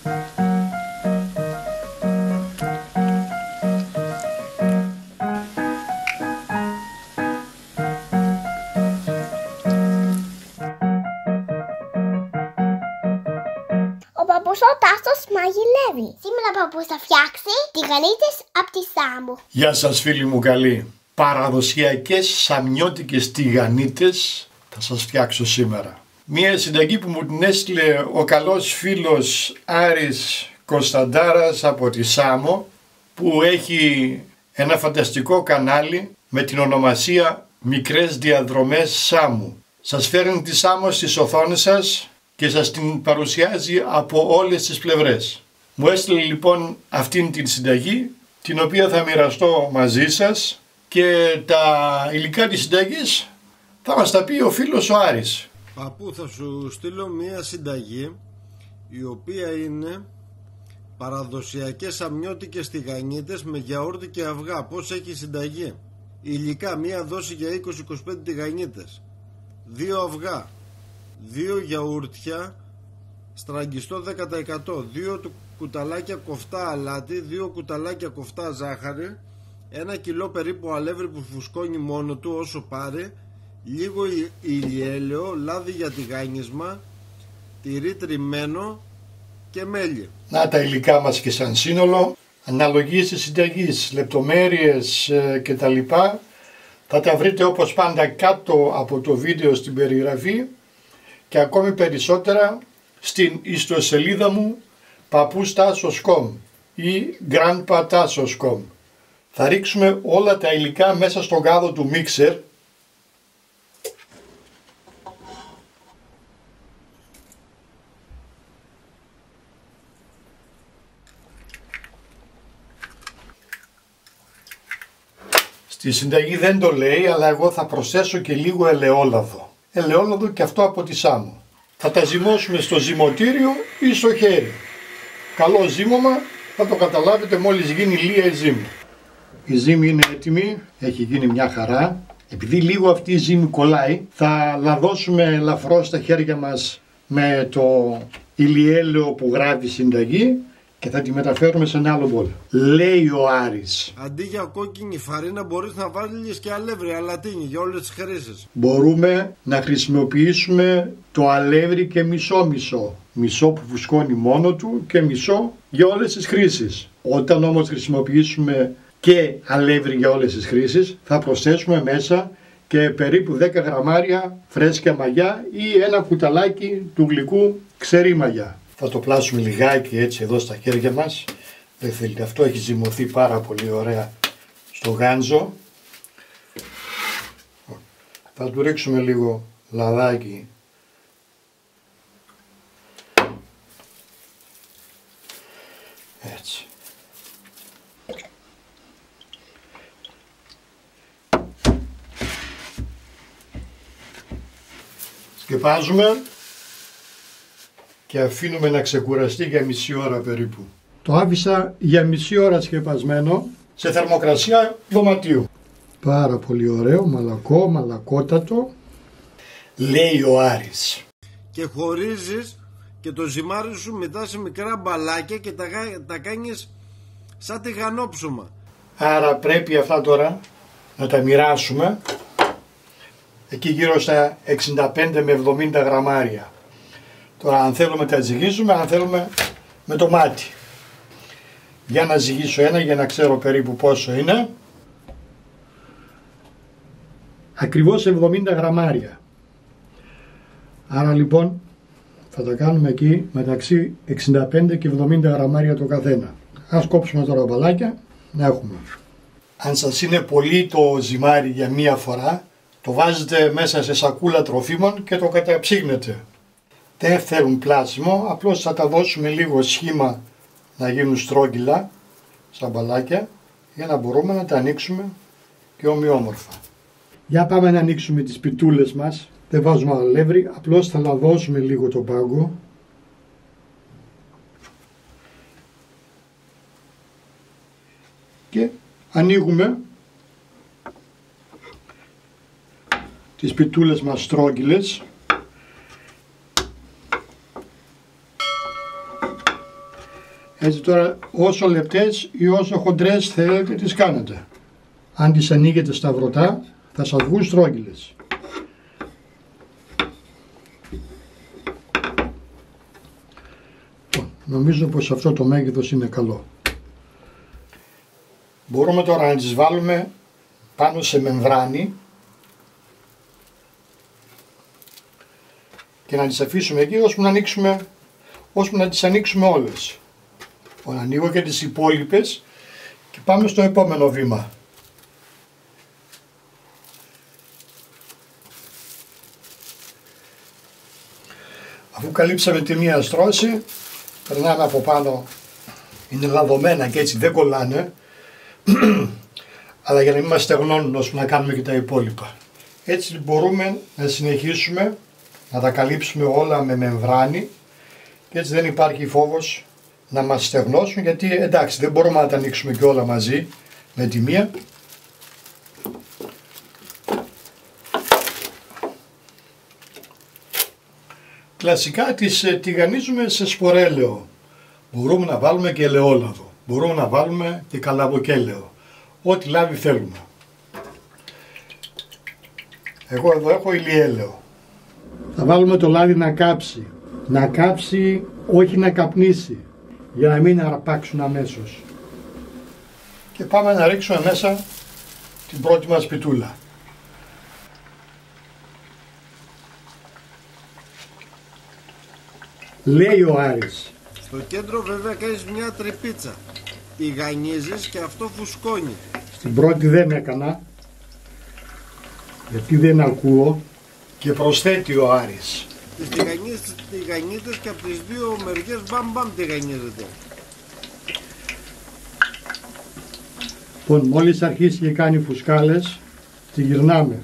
Ο παππούς ο Τάσος μαγειρεύει. Σήμερα ο παππούς θα φτιάξει τηγανίτες από τη Σάμο. Γεια σας φίλοι μου καλοί. Παραδοσιακές σαμιώτικες τηγανίτες θα σας φτιάξω σήμερα. Μία συνταγή που μου την έστειλε ο καλός φίλος Άρης Κωνσταντάρας από τη Σάμο, που έχει ένα φανταστικό κανάλι με την ονομασία Μικρές Διαδρομές Σάμου. Σας φέρνει τη Σάμο στις οθόνες σας και σας την παρουσιάζει από όλες τις πλευρές. Μου έστειλε λοιπόν αυτήν την συνταγή, την οποία θα μοιραστώ μαζί σας, και τα υλικά της συνταγής θα μας τα πει ο φίλος ο Άρης. Παππού, θα σου στείλω μία συνταγή η οποία είναι παραδοσιακές αμνιώτικες τηγανίτες με γιαούρτι και αυγά. Πώς έχει συνταγή? Υλικά: μία δόση για 20-25 τηγανίτες, 2 αυγά, 2 γιαούρτια στραγγιστό 10%, 2 κουταλάκια κοφτά αλάτι, 2 κουταλάκια κοφτά ζάχαρη, 1 κιλό περίπου αλεύρι που φουσκώνει μόνο του όσο πάρει, λίγο ηλιέλαιο, λάδι για τηγάνισμα, τυρί τριμμένο και μέλι. Να τα υλικά μας και σαν σύνολο, αναλογίες της συνταγής, λεπτομέρειες κτλ. Θα τα βρείτε όπως πάντα κάτω από το βίντεο στην περιγραφή και ακόμη περισσότερα στην ιστοσελίδα μου papoustassos.com ή grandpatassos.com. Θα ρίξουμε όλα τα υλικά μέσα στον κάδο του μίξερ. Στη συνταγή δεν το λέει, αλλά εγώ θα προσθέσω και λίγο ελαιόλαδο. Ελαιόλαδο και αυτό από τη Σάμο. Θα τα ζυμώσουμε στο ζυμωτήριο ή στο χέρι. Καλό ζύμωμα θα το καταλάβετε μόλις γίνει λίγα η ζύμη. Η ζύμη είναι έτοιμη, έχει γίνει μια χαρά. Επειδή λίγο αυτή η ζύμη κολλάει, θα λαδώσουμε ελαφρώς στα χέρια μας με το ηλιέλαιο που γράφει συνταγή και θα τη μεταφέρουμε σε ένα άλλο μπολ. Λέει ο Άρης: αντί για κόκκινη φαρίνα μπορείς να βάλεις και αλεύρι, αλατίνι για όλες τις χρήσεις. Μπορούμε να χρησιμοποιήσουμε το αλεύρι και μισό-μισό. Μισό που φουσκώνει μόνο του και μισό για όλες τις χρήσεις. Όταν όμως χρησιμοποιήσουμε και αλεύρι για όλες τις χρήσεις, θα προσθέσουμε μέσα και περίπου 10 γραμμάρια φρέσκια μαγιά ή ένα κουταλάκι του γλυκού ξερή μαγιά. Θα το πλάσουμε λιγάκι έτσι εδώ στα χέρια μας. Δεν θέλετε, αυτό έχει ζυμωθεί πάρα πολύ ωραία στο γάντζο. Θα του ρίξουμε λίγο λαδάκι. Έτσι. Σκεπάζουμε και αφήνουμε να ξεκουραστεί για μισή ώρα περίπου. Το άφησα για μισή ώρα σκεπασμένο σε θερμοκρασία δωματίου. Πάρα πολύ ωραίο, μαλακό, μαλακότατο. Λέει ο Άρης. Και χωρίζεις και το ζυμάρι σου μετά σε μικρά μπαλάκια και τα κάνεις σαν τηγανόψωμα. Άρα πρέπει αυτά τώρα να τα μοιράσουμε εκεί γύρω στα 65 με 70 γραμμάρια. Τώρα αν θέλουμε τα ζυγίζουμε, αν θέλουμε με το μάτι. Για να ζυγίσω ένα για να ξέρω περίπου πόσο είναι. Ακριβώς 70 γραμμάρια. Άρα λοιπόν θα τα κάνουμε εκεί μεταξύ 65 και 70 γραμμάρια το καθένα. Ας κόψουμε τώρα μπαλάκια να έχουμε. Αν σας είναι πολύ το ζυμάρι για μία φορά, το βάζετε μέσα σε σακούλα τροφίμων και το καταψύγνετε. Δεν θέλουν πλάσιμο, απλώς θα τα δώσουμε λίγο σχήμα να γίνουν στρόγγυλα στα μπαλάκια για να μπορούμε να τα ανοίξουμε και ομοιόμορφα. Για πάμε να ανοίξουμε τις πιτούλες μας. Δεν βάζουμε αλεύρι, απλώς θα λαδώσουμε λίγο το πάγκο. Και ανοίγουμε τις πιτούλες μας στρόγγυλες. Έτσι τώρα όσο λεπτές ή όσο χοντρές θέλετε τις κάνετε. Αν τις ανοίγετε σταυρωτά θα σας βγουν στρόγγυλες. Νομίζω πως αυτό το μέγεθος είναι καλό. Μπορούμε τώρα να τις βάλουμε πάνω σε μεμβράνη και να τις αφήσουμε εκεί ώσπου να τις ανοίξουμε όλες. Λοιπόν, ανοίγω και τις υπόλοιπες και πάμε στο επόμενο βήμα. Αφού καλύψαμε τη μία στρώση, περνάμε από πάνω, είναι λαδωμένα και έτσι δεν κολλάνε, αλλά για να μην μας στεγνώνουν ώσπου να κάνουμε και τα υπόλοιπα. Έτσι μπορούμε να συνεχίσουμε να τα καλύψουμε όλα με μεμβράνη και έτσι δεν υπάρχει φόβος να μας στεγνώσουν, γιατί εντάξει δεν μπορούμε να τα ανοίξουμε και όλα μαζί με τη μία. Κλασικά τις τηγανίζουμε σε σπορέλαιο. Μπορούμε να βάλουμε και ελαιόλαδο, μπορούμε να βάλουμε και καλαμποκέλαιο, ό,τι λάδι θέλουμε. Εγώ εδώ έχω ηλιέλαιο. Θα βάλουμε το λάδι να κάψει, όχι να καπνίσει, για να μην αρπάξουν αμέσως. Και πάμε να ρίξουμε μέσα την πρώτη μας πιτούλα. Λέει ο Άρης. Στο κέντρο βέβαια κάνεις μια τρυπίτσα. Τηγανίζεις και αυτό φουσκώνει. Στην πρώτη δεν έκανα, γιατί δεν ακούω, και προσθέτει ο Άρης. Τις τηγανίζεις και από τις δύο μεριές μπαμ τηγανίζεται. Λοιπόν, μόλις αρχίσει και κάνει φουσκάλες, τη γυρνάμε.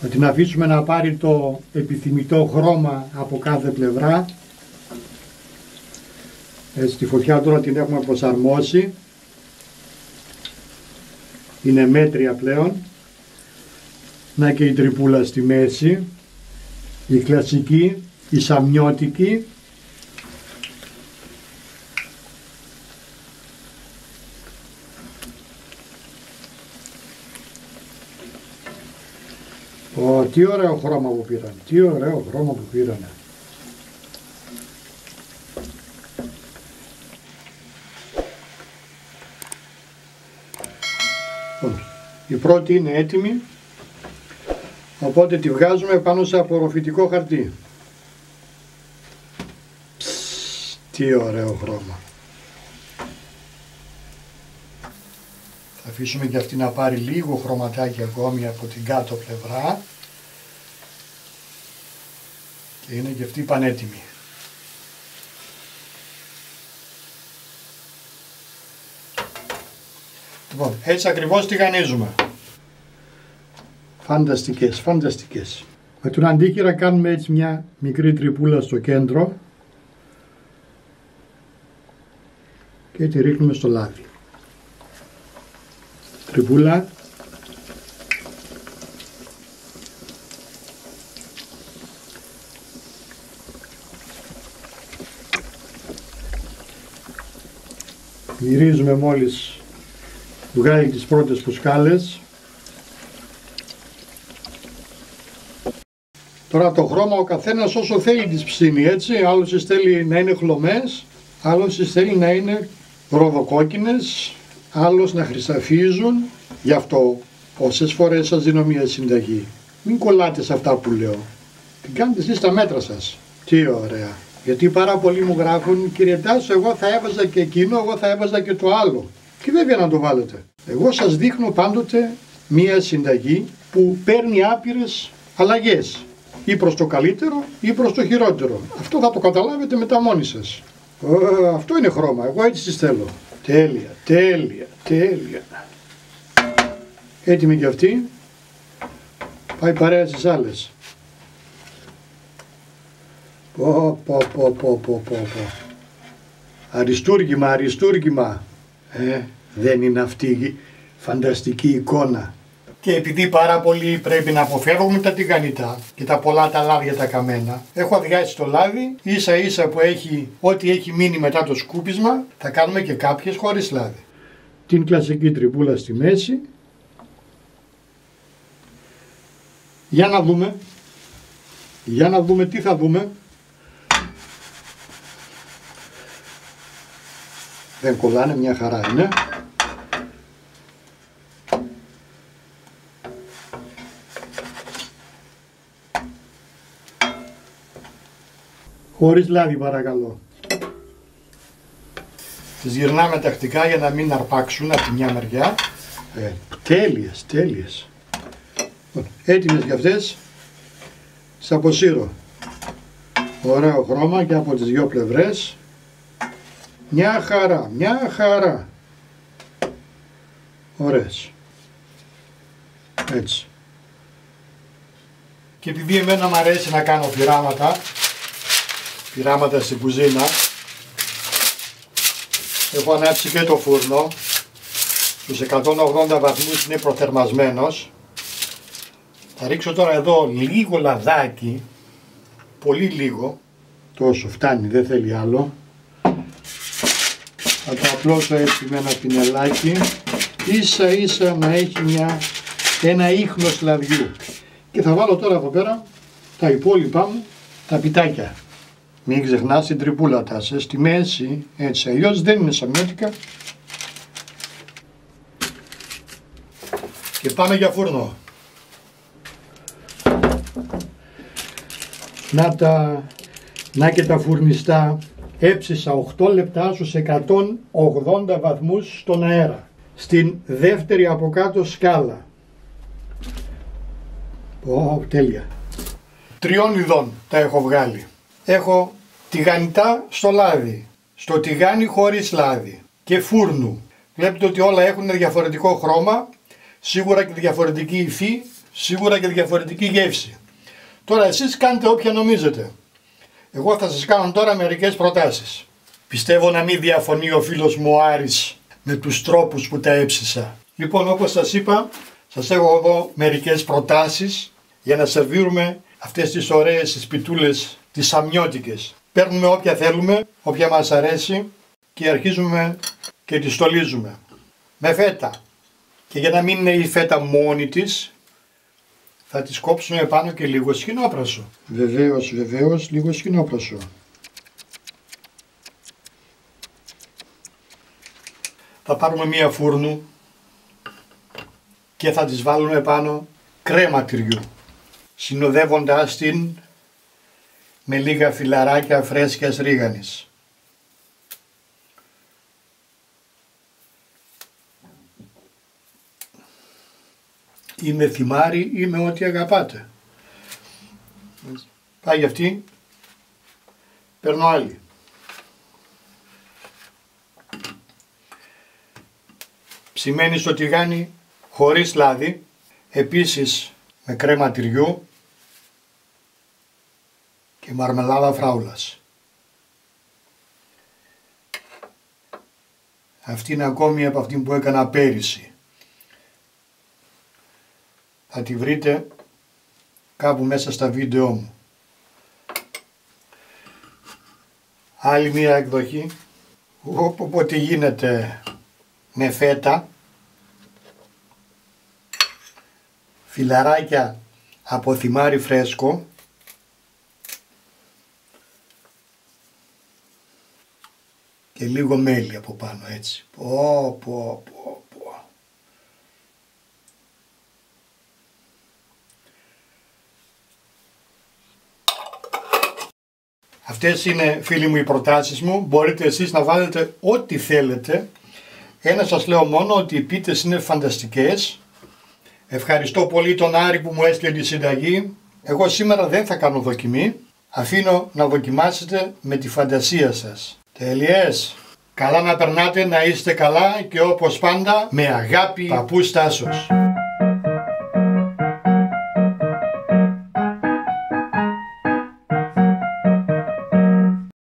Θα την αφήσουμε να πάρει το επιθυμητό χρώμα από κάθε πλευρά. Έτσι τη φωτιά τώρα την έχουμε προσαρμόσει. Είναι μέτρια πλέον. Να και η τρυπούλα στη μέση. Η κλασική, η σαμιώτικη. Τι ωραίο χρώμα που πήραν, τι ωραίο χρώμα που πήραν. Η πρώτη είναι έτοιμη, οπότε τη βγάζουμε πάνω σε απορροφητικό χαρτί. Τι ωραίο χρώμα. Θα αφήσουμε και αυτή να πάρει λίγο χρωματάκι ακόμη από την κάτω πλευρά. Και είναι και αυτή πανέτοιμη. Λοιπόν, έτσι ακριβώς τηγανίζουμε. Φανταστικές, φανταστικές. Με τον αντίκυρα κάνουμε έτσι μια μικρή τρυπούλα στο κέντρο και τη ρίχνουμε στο λάδι. Τρυπούλα. Γυρίζουμε μόλις βγάλει τις πρώτες φουσκάλες. Τώρα το χρώμα ο καθένας όσο θέλει τις ψήνει, έτσι. Άλλος θέλει να είναι χλωμές, άλλος θέλει να είναι ροδοκόκκινες, άλλος να χρυσαφίζουν. Γι' αυτό πόσες φορές σας δίνω μια συνταγή. Μην κολλάτε σε αυτά που λέω. Την κάνετε εσείς στα μέτρα σας. Τι ωραία. Γιατί πάρα πολλοί μου γράφουν, κύριε Τάσο, εγώ θα έβαζα και εκείνο, εγώ θα έβαζα και το άλλο. Και βέβαια να το βάλετε. Εγώ σας δείχνω πάντοτε μία συνταγή που παίρνει άπειρες αλλαγές. Ή προς το καλύτερο ή προς το χειρότερο. Αυτό θα το καταλάβετε μετά μόνοι σας. Αυτό είναι χρώμα, εγώ έτσι τις θέλω. Τέλεια, τέλεια, τέλεια. Έτοιμη και αυτή. Πάει παρέα στις άλλες. Αριστούργημα, αριστούργημα. Δεν είναι αυτή η φανταστική εικόνα. Και επειδή πάρα πολύ πρέπει να αποφεύγουμε τα τηγανιτά και τα πολλά τα λάδια τα καμένα, έχω αδειάσει το λάδι, ίσα ίσα που έχει ό,τι έχει μείνει μετά το σκούπισμα, θα κάνουμε και κάποιες χωρίς λάδι. Την κλασική τρυπούλα στη μέση. Για να δούμε τι θα δούμε. Δεν κολλάνε, μια χαρά είναι. Χωρίς λάδι παρακαλώ. Τις γυρνάμε τακτικά για να μην αρπάξουν από τη μια μεριά. Τέλειες, τέλειες. Έτοιμες για αυτές. Τις αποσύρω. Ωραίο χρώμα και από τις δυο πλευρές. Μια χαρά, μια χαρά. Ωραίες. Έτσι. Και επειδή εμένα μου αρέσει να κάνω πειράματα στην κουζίνα, έχω ανάψει και το φούρνο. Στους 180 βαθμούς είναι προθερμασμένος. Θα ρίξω τώρα εδώ λίγο λαδάκι, πολύ λίγο, τόσο φτάνει, δεν θέλει άλλο. Θα το απλώσω έτσι με ένα πινελάκι, ίσα ίσα να έχει ένα ίχνος λαδιού. Και θα βάλω τώρα εδώ πέρα τα υπόλοιπά μου, τα πιτάκια. Μην ξεχνάς την τρυπούλα τάσες στη μέση, έτσι, αλλιώς δεν είναι σαμιώτικα. Και πάμε για φούρνο. Να και τα φουρνιστά. Έψησα 8 λεπτά στους 180 βαθμούς στον αέρα. Στην δεύτερη από κάτω σκάλα. Τέλεια. 3 ειδών τα έχω βγάλει. Έχω τηγανιτά στο λάδι, στο τηγάνι χωρίς λάδι και φούρνου. Βλέπετε ότι όλα έχουν διαφορετικό χρώμα, σίγουρα και διαφορετική υφή, σίγουρα και διαφορετική γεύση. Τώρα εσείς κάντε όποια νομίζετε. Εγώ θα σας κάνω τώρα μερικές προτάσεις. Πιστεύω να μην διαφωνεί ο φίλος μου ο Άρης με τους τρόπους που τα έψησα. Λοιπόν, όπως σας είπα, σας έχω εδώ μερικές προτάσεις για να σερβίρουμε αυτές τις ωραίες τις πιτούλες, τις σαμιώτικες. Παίρνουμε όποια θέλουμε, όποια μας αρέσει και αρχίζουμε και τη στολίζουμε. Με φέτα. Και για να μην είναι η φέτα μόνη της, θα τις κόψουμε πάνω και λίγο σχοινόπρασο. Βεβαίως, βεβαίως, λίγο σχοινόπρασο. Θα πάρουμε μία φούρνου και θα τις βάλουμε πάνω κρέμα τυριού, συνοδεύοντας την με λίγα φιλαράκια φρέσκιας ρίγανης. Ή με θυμάρι ή με ό,τι αγαπάτε. Πάει αυτή, παίρνω άλλη. Ψημένη στο τηγάνι χωρίς λάδι, επίσης με κρέμα τυριού και μαρμελάδα φράουλας. Αυτή είναι ακόμη από αυτή που έκανα πέρυσι. Θα τη βρείτε κάπου μέσα στα βίντεό μου. Άλλη μία εκδοχή, όποτε γίνεται με φέτα, φιλαράκια από θυμάρι φρέσκο και λίγο μέλι από πάνω, έτσι. Πω. Αυτές είναι, φίλοι μου, οι προτάσεις μου. Μπορείτε εσείς να βάλετε ό,τι θέλετε. Ένα σας λέω μόνο, ότι οι πίτες είναι φανταστικές. Ευχαριστώ πολύ τον Άρη που μου έστειλε τη συνταγή. Εγώ σήμερα δεν θα κάνω δοκιμή. Αφήνω να δοκιμάσετε με τη φαντασία σας. Τέλειες. Καλά να περνάτε, να είστε καλά και όπως πάντα με αγάπη, Παππούς Τάσος.